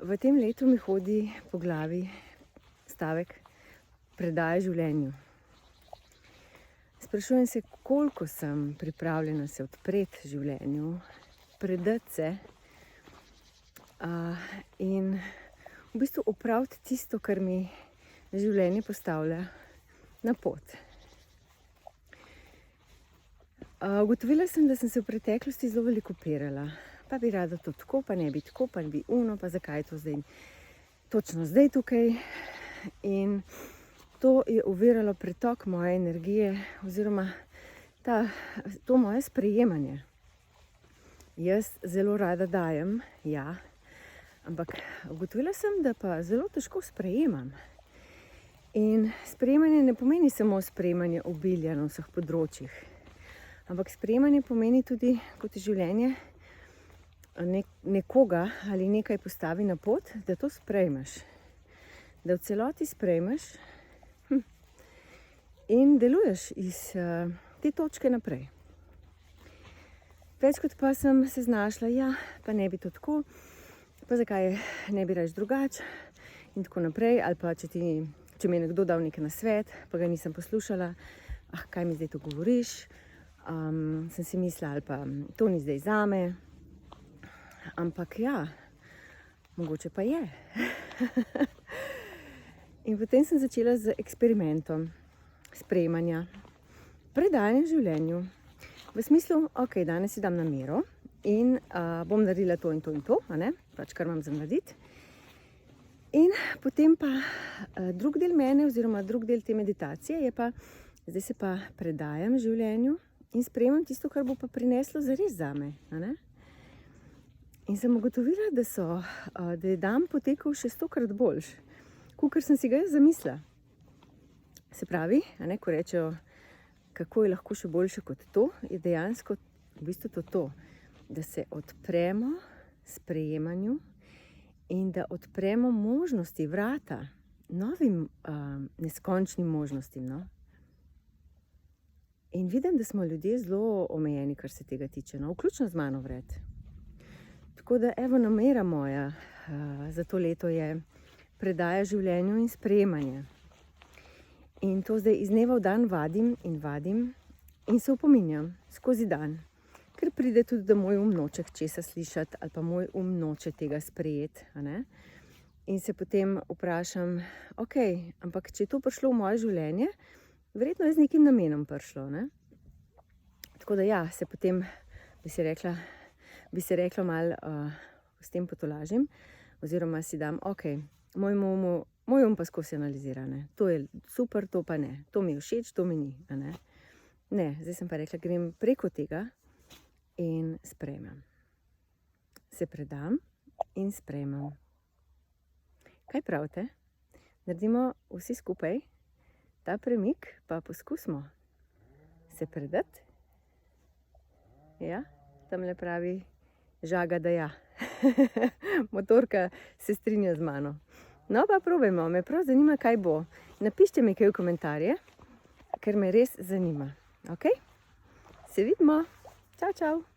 V tem letu mi hodi po glavi stavek predaja življenju. Sprašujem se, koliko sem pripravljena se odpreti življenju, predati se in v bistvu opraviti tisto, kar mi življenje postavlja na pot. Ugotovila sem, da sem se v preteklosti zelo veliko upirala. Pa bi rada to tako, pa ne bi tako, pa bi uno, pa zakaj je to zdaj, točno zdaj tukaj. In to je oviralo pretok moje energije oziroma to moje sprejemanje. Jaz zelo rada dajem, ja, ampak ugotovila sem, da pa zelo težko sprejemam. In sprejemanje ne pomeni samo sprejemanje obilja na vseh področjih, ampak sprejemanje pomeni tudi, kot je življenje, nekoga ali nekaj postavi na pot, da to sprejmeš. Da v celoti sprejmeš in deluješ iz te točke naprej. Večkrat pa sem se znašla, ja, pa ne bi to tako, pa zakaj ne bi reč drugače in tako naprej. Ali pa če mi je nekdo dal nekaj nasvet, pa ga nisem poslušala, kaj mi zdaj to govoriš, sem si mislila, ali pa to ni zdaj zame. Ampak ja, mogoče pa je. In potem sem začela z eksperimentom sprejemanja, predajanja življenju. V smislu, ok, danes si dam namero in bom naredila to in to in to, pač kar imam za narediti. In potem pa drug del mene oziroma drug del te meditacije je pa, zdaj se pa predajam življenju in sprejemam tisto, kar bo pa prineslo zares zame, In sem ugotovila, da je dan potekal še 100-krat boljš, kakor sem si ga jaz zamislila. Se pravi, ko rečejo, kako je lahko še boljše kot to, je dejansko v bistvu to, da se odpremo sprejemanju in da odpremo možnosti, vrata, novim neskončnim možnostim. In vidim, da smo ljudje zelo omejeni, kar se tega tiče, vključno z mano vred. Tako da, namera moja za to leto je predaja življenju in sprejemanje. In to zdaj iz dneva v dan vadim in se opominjam skozi dan. Ker pride tudi, da moj noče česa slišati ali pa moj noče tega sprejeti. In se potem vprašam, ok, ampak če je to prišlo v moje življenje, verjetno je z nekim namenom prišlo. Tako da ja, se potem bi se rekla malo s tem potolažim, oziroma si dam, ok, moj pa skozi analizira, to je super, to pa ne, to mi je všeč, to mi ni, Ne, zdaj sem pa rekla, grem preko tega in sprejmem. Se predam in sprejmem. Kaj pravite? Naredimo vsi skupaj ta premik, pa poskusimo se predati. Ja, tamle pravi Žaga, da ja. Motorka se strinja z mano. No, pa probajmo, me prav zanima, kaj bo. Napišite mi kaj v komentarje, ker me res zanima. Ok? Se vidimo. Čau, čau.